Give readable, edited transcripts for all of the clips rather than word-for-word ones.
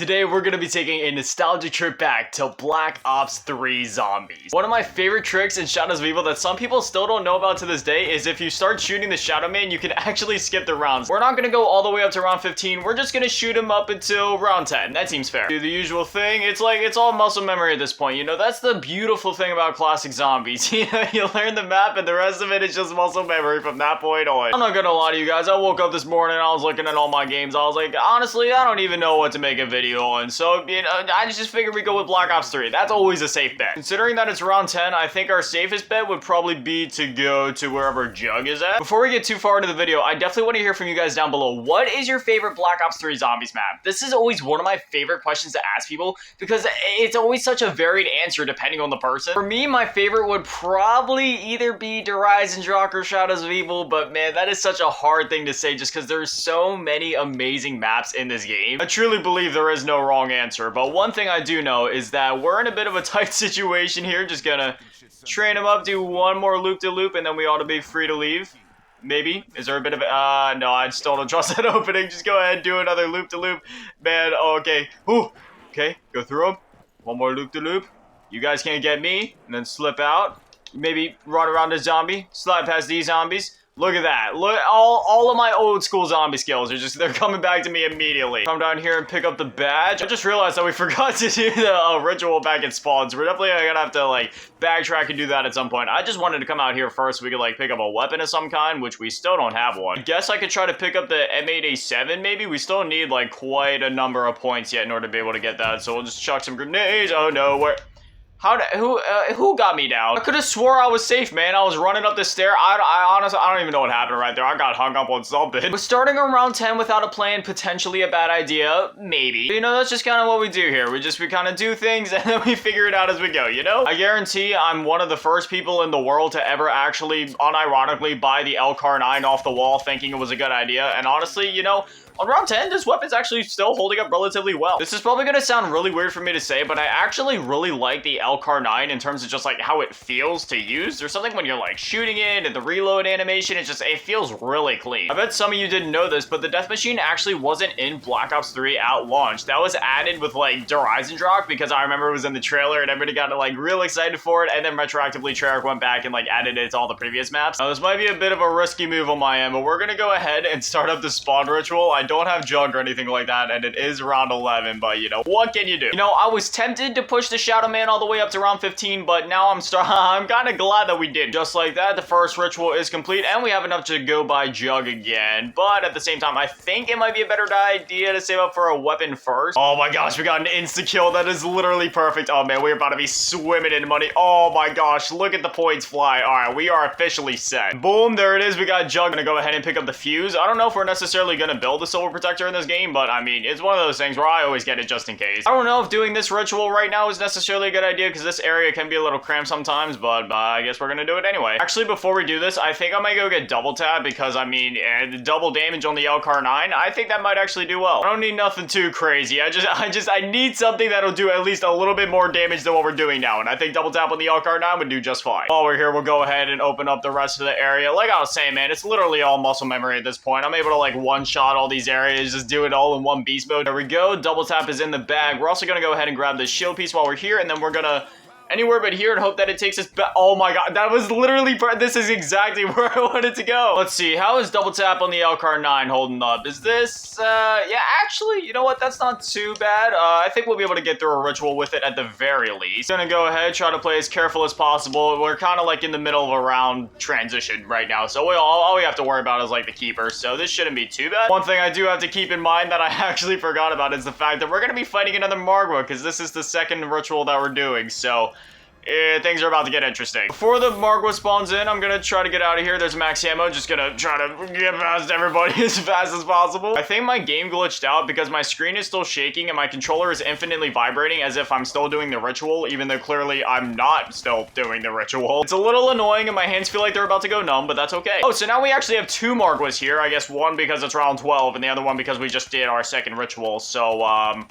Today we're going to be taking a nostalgia trip back to Black Ops 3 Zombies. One of my favorite tricks in Shadows of Evil that some people still don't know about to this day is if you start shooting the Shadow Man, you can actually skip the rounds. We're not going to go all the way up to round 15, we're just going to shoot him up until round 10. That seems fair. Do the usual thing, it's all muscle memory at this point, you know? That's the beautiful thing about classic zombies. You know, you learn the map and the rest of it is just muscle memory from that point on. I'm not going to lie to you guys, I woke up this morning, I was looking at all my games, I was like, honestly, I don't even know what to make a video on, so, you know, I just figured we go with Black Ops 3. That's always a safe bet. Considering that it's round 10, I think our safest bet would probably be to go to wherever Jug is at. Before we get too far into the video, I definitely want to hear from you guys down below. What is your favorite Black Ops 3 Zombies map? This is always one of my favorite questions to ask people because it's always such a varied answer depending on the person. For me, my favorite would probably either be Der Eisendrache or Shadows of Evil, but man, that is such a hard thing to say just because there's so many amazing maps in this game. I truly believe there is no wrong answer, but one thing I do know is that we're in a bit of a tight situation here. Just gonna train him up, do one more loop-de-loop, and then we ought to be free to leave. Maybe. Is there a bit of a... no, I still don't trust that opening. Just go ahead and do another loop-de-loop. Man, oh, okay. Ooh. Okay, go through them. One more loop-de-loop. You guys can't get me. And then slip out. Maybe run around a zombie. Slide past these zombies. Look at that. Look, all of my old school zombie skills are they're coming back to me immediately. Come down here and pick up the badge. I just realized that we forgot to do the ritual back at spawn, so we're definitely gonna have to like backtrack and do that at some point. I just wanted to come out here first so we could like pick up a weapon of some kind, which we still don't have one. I guess I could try to pick up the M8A7 maybe. We still need like quite a number of points yet in order to be able to get that, so we'll just chuck some grenades. Oh no, where... Who got me down? I could have swore I was safe, man. I was running up the stair. I honestly, I don't even know what happened right there. I got hung up on something. But starting on round 10 without a plan, potentially a bad idea, maybe. You know, that's just kind of what we do here. We kind of do things and then we figure it out as we go, you know? I guarantee I'm one of the first people in the world to ever actually, unironically, buy the LCAR-9 off the wall thinking it was a good idea. And honestly, you know, on round 10, this weapon's actually still holding up relatively well. This is probably gonna sound really weird for me to say, but I actually really like the LCAR-9 in terms of just like how it feels to use. There's something when you're like shooting it and the reload animation, it feels really clean. I bet some of you didn't know this, but the Death Machine actually wasn't in Black Ops 3 at launch. That was added with like Der Eisendrache because I remember it was in the trailer and everybody got like real excited for it, and then retroactively Treyarch went back and like added it to all the previous maps. Now this might be a bit of a risky move on my end, but we're gonna go ahead and start up the spawn ritual. I don't have Jug or anything like that, and it is round 11, but you know, what can you do? You know, I was tempted to push the Shadow Man all the way up to round 15, but now I'm kind of glad that we did. Just like that, the first ritual is complete, and we have enough to go by Jug again, but at the same time, I think it might be a better idea to save up for a weapon first. Oh my gosh, we got an insta-kill. That is literally perfect. Oh man, we're about to be swimming in money. Oh my gosh, look at the points fly. All right, we are officially set. Boom, there it is. We got Jug. I'm gonna go ahead and pick up the fuse. I don't know if we're necessarily gonna build the Silver Protector in this game, but I mean, it's one of those things where I always get it just in case. I don't know if doing this ritual right now is necessarily a good idea because this area can be a little cramped sometimes, but I guess we're gonna do it anyway. Actually, before we do this, I think I might go get double tap because I mean, the double damage on the LCAR-9, I think that might actually do well. I don't need nothing too crazy. I need something that'll do at least a little bit more damage than what we're doing now, and I think double tap on the LCAR-9 would do just fine. While we're here, we'll go ahead and open up the rest of the area. Like I was saying, man, it's literally all muscle memory at this point. I'm able to like one-shot all these areas, just do it all in one beast mode. There we go. Double tap is in the bag. We're also going to go ahead and grab this shield piece while we're here, and then we're going to anywhere but here and hope that it takes us back. Oh my god, that was literally, this is exactly where I wanted to go. Let's see, how is double tap on the LCAR-9 holding up? Is this, yeah, actually, you know what, that's not too bad. I think we'll be able to get through a ritual with it at the very least. Gonna go ahead, try to play as careful as possible. We're kind of like in the middle of a round transition right now, so all we have to worry about is like the keeper, so this shouldn't be too bad. One thing I do have to keep in mind that I actually forgot about is the fact that we're gonna be fighting another Margwa, because this is the second ritual that we're doing, so things are about to get interesting. Before the Margwa spawns in, I'm gonna try to get out of here. There's max ammo. Just gonna try to get past everybody as fast as possible. I think my game glitched out because my screen is still shaking and my controller is infinitely vibrating as if I'm still doing the ritual, even though clearly I'm not still doing the ritual. It's a little annoying and my hands feel like they're about to go numb, but that's okay. Oh, so now we actually have two Margwas here. I guess one because it's round 12 and the other one because we just did our second ritual. So,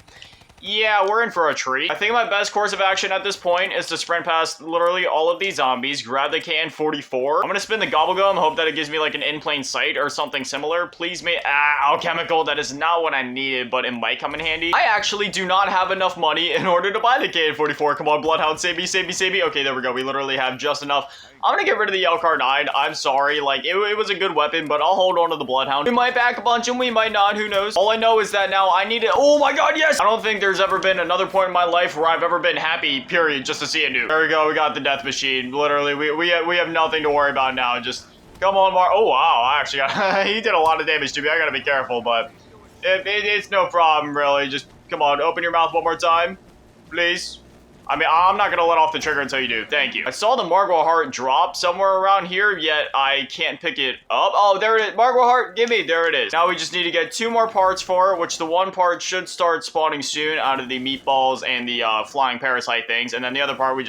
Yeah, we're in for a treat. I think my best course of action at this point is to sprint past literally all of these zombies, grab the KN-44. I'm gonna spin the Gobble Gum, hope that it gives me like an in plain sight or something similar. Please me, alchemical, that is not what I needed, but it might come in handy. I actually do not have enough money in order to buy the KN-44. Come on, Bloodhound, save me, save me, save me. Okay, there we go. We literally have just enough. I'm gonna get rid of the L-Car-9. I'm sorry, like, it was a good weapon, but I'll hold on to the Bloodhound. We might back a bunch and we might not, who knows? All I know is that now I need it. Oh my god, yes! I don't think there's ever been another point in my life where I've ever been happy, period, just to see a nuke. There we go, we got the death machine. Literally, we have nothing to worry about now. Just, come on, Mark. Oh, wow, I actually got, he did a lot of damage to me. I gotta be careful, but it's no problem, really. Just, come on, open your mouth one more time, please. I mean, I'm not gonna let off the trigger until you do. Thank you. I saw the Margwa heart drop somewhere around here, yet I can't pick it up. Oh, there it is. Margwa heart, give me. There it is. Now we just need to get 2 more parts for it, which the one part should start spawning soon out of the meatballs and the flying parasite things. And then the other part, we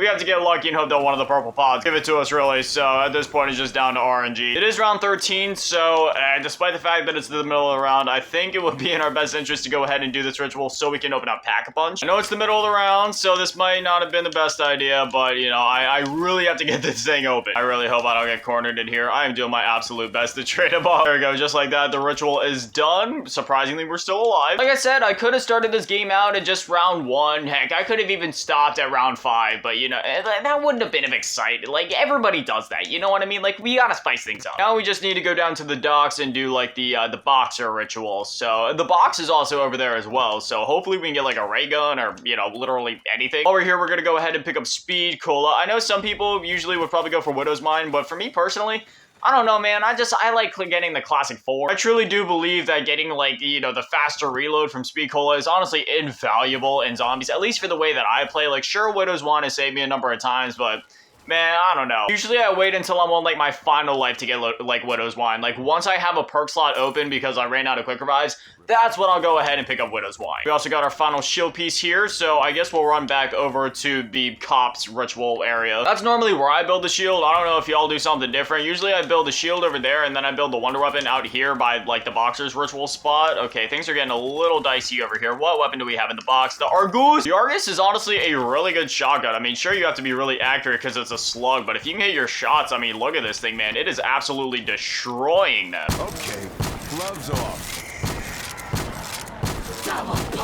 have to get lucky and hope that one of the purple pods give it to us, really. So at this point, it's just down to RNG. It is round 13, so despite the fact that it's the middle of the round, I think it would be in our best interest to go ahead and do this ritual so we can open up Pack-a-Punch. I know it's the middle of the round, so this might not have been the best idea, but, you know, I really have to get this thing open. I really hope I don't get cornered in here. I am doing my absolute best to trade him off. There we go, just like that, the ritual is done. Surprisingly, we're still alive. Like I said, I could have started this game out at just round 1. Heck, I could have even stopped at round 5, but, you know, that wouldn't have been exciting. Like, everybody does that, you know what I mean? Like, we gotta spice things up. Now we just need to go down to the docks and do, like, the boxer ritual. So, the box is also over there as well, so hopefully we can get, like, a ray gun or, you know, literally anything. While we're here, we're gonna go ahead and pick up Speed Cola. I know some people usually would probably go for Widow's Mine, but for me personally, I don't know, man. I like getting the classic 4. I truly do believe that getting, like, you know, the faster reload from Speed Cola is honestly invaluable in zombies, at least for the way that I play. Like, sure, Widow's Wine has saved me a number of times, but man, I don't know. Usually I wait until I'm on, like, my final life to get, like, Widow's Wine. Like, once I have a perk slot open because I ran out of quick revives, that's when I'll go ahead and pick up Widow's Wine. We also got our final shield piece here, so I guess we'll run back over to the cops ritual area. That's normally where I build the shield. I don't know if y'all do something different. Usually I build the shield over there, and then I build the wonder weapon out here by, like, the boxer's ritual spot. Okay, things are getting a little dicey over here. What weapon do we have in the box? The Argus. The Argus is honestly a really good shotgun. I mean, sure, you have to be really accurate because it's a slug, but if you can hit your shots, I mean, look at this thing, man. It is absolutely destroying them. Okay, gloves off.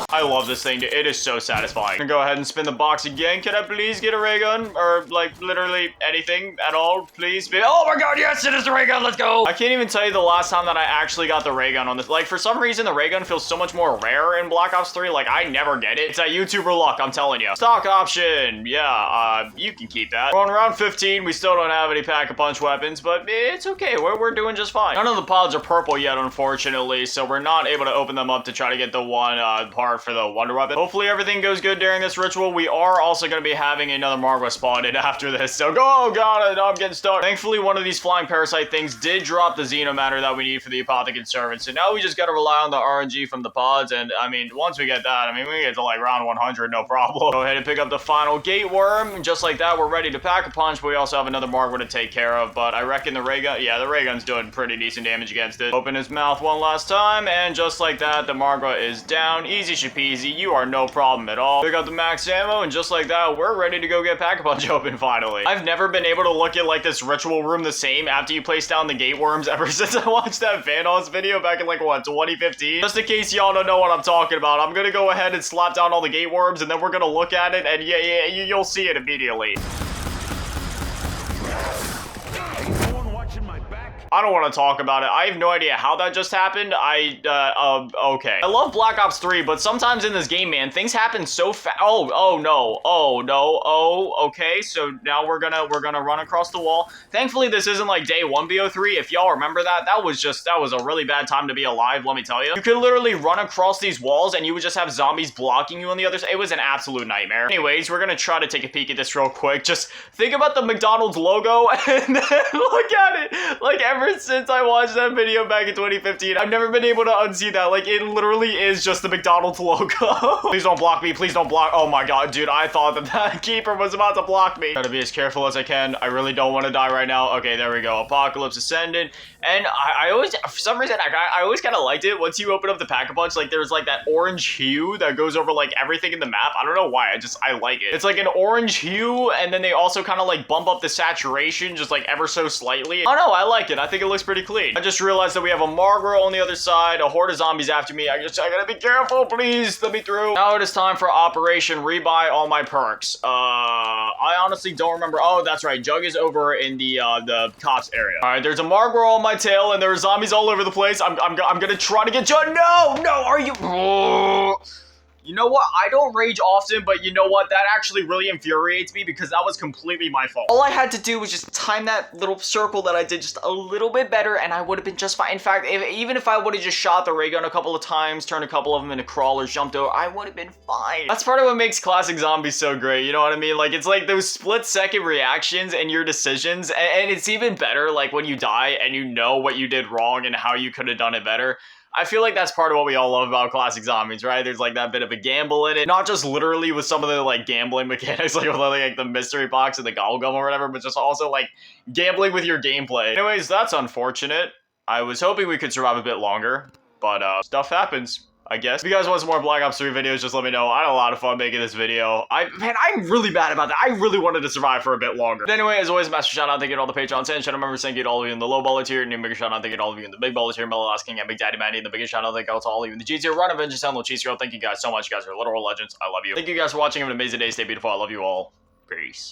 I love this thing, dude. It is so satisfying. I'm gonna go ahead and spin the box again. Can I please get a ray gun? Or, like, literally anything at all, please? Oh my god, yes, it is the ray gun. Let's go. I can't even tell you the last time that I actually got the ray gun on this. Like, for some reason, the ray gun feels so much more rare in Black Ops 3. Like, I never get it. It's that YouTuber luck, I'm telling you. Stock option. Yeah, you can keep that. We're on round 15. We still don't have any Pack-a-Punch weapons, but it's okay. We're doing just fine. None of the pods are purple yet, unfortunately, so we're not able to open them up to try to get the one part for the wonder weapon. Hopefully everything goes good during this ritual. We are also going to be having another Margwa spawn in after this, so go. God, I'm getting stuck. Thankfully, one of these flying parasite things did drop the Xenomatter that we need for the Apothecary Servant, so now we just got to rely on the RNG from the pods, and I mean, once we get that, I mean, we get to like round 100, no problem. Go ahead and pick up the final gate worm. Just like that, we're ready to pack a punch, but we also have another Margwa to take care of, but I reckon the ray gun, yeah, the ray gun's doing pretty decent damage against it. Open his mouth one last time, and just like that, the Margwa is down. Easy shapeasy. You are no problem at all. Pick up the max ammo, and just like that, we're ready to go get Pack-a-Punch open finally. I've never been able to look at like this ritual room the same after you place down the gate worms ever since I watched that Vanoss video back in like, what, 2015? Just in case y'all don't know what I'm talking about, I'm gonna go ahead and slap down all the gate worms, and then we're gonna look at it, and yeah, you'll see it immediately. I don't want to talk about it. I have no idea how that just happened. Okay. I love Black Ops 3, but sometimes in this game, man, things happen so fast. Oh, no. Oh, no. Oh, okay. So now we're gonna run across the wall. Thankfully, this isn't like day 1 BO3. If y'all remember that, that was a really bad time to be alive, let me tell you. You could literally run across these walls and you would just have zombies blocking you on the other side. It was an absolute nightmare. Anyways, we're gonna try to take a peek at this real quick. Just think about the McDonald's logo and then look at it. Like, ever since I watched that video back in 2015, I've never been able to unsee that. Like, it literally is just the McDonald's logo. Please don't block me. Please don't block. Oh my god, dude. I thought that keeper was about to block me. Gotta be as careful as I can. I really don't want to die right now. Okay, there we go. Apocalypse Ascendant. And I always, for some reason, I always kind of liked it. Once you open up the Pack-a-Punch, like, there's like that orange hue that goes over like everything in the map. I don't know why. I like it. It's like an orange hue, and then they also kind of like bump up the saturation just like ever so slightly. I don't know. I like it. I think it looks pretty clean. I just realized that we have a Margro on the other side, a horde of zombies after me. I gotta be careful, please. Let me through. Now it is time for Operation Rebuy all my perks. I honestly don't remember. Oh, that's right. Jug is over in the cops area. All right, there's a Margro on my tail, and there are zombies all over the place. I'm gonna try to get Jug. No, are you? You know what? I don't rage often, but you know what? That actually really infuriates me because that was completely my fault. All I had to do was just time that little circle that I did just a little bit better, and I would have been just fine. In fact, even if I would have just shot the ray gun a couple of times, turned a couple of them into crawlers, jumped over, I would have been fine. That's part of what makes classic zombies so great, you know what I mean? Like, it's like those split-second reactions and your decisions, and it's even better, like, when you die and you know what you did wrong and how you could have done it better. I feel like that's part of what we all love about classic zombies, right? There's like that bit of a gamble in it. Not just literally with some of the like gambling mechanics, like with like the mystery box and the gobble gum or whatever, but just also like gambling with your gameplay. Anyways, that's unfortunate. I was hoping we could survive a bit longer, but stuff happens, I guess. If you guys want some more Black Ops 3 videos, just let me know. I had a lot of fun making this video. Man, I'm really bad about that. I really wanted to survive for a bit longer. But anyway, as always, massive shout out, thank you to all the Patreons and channel members. Thank you to all of you in the low baller tier, and a bigger shout out, thank you to all of you in the big baller tier, Mellow Asking and Big Daddy Manny, and the biggest shout out, thank you to all of you in the G tier, Run Avengers, and Little Cheese Girl. Thank you guys so much. You guys are literal legends. I love you. Thank you guys for watching. Have an amazing day. Stay beautiful. I love you all. Peace.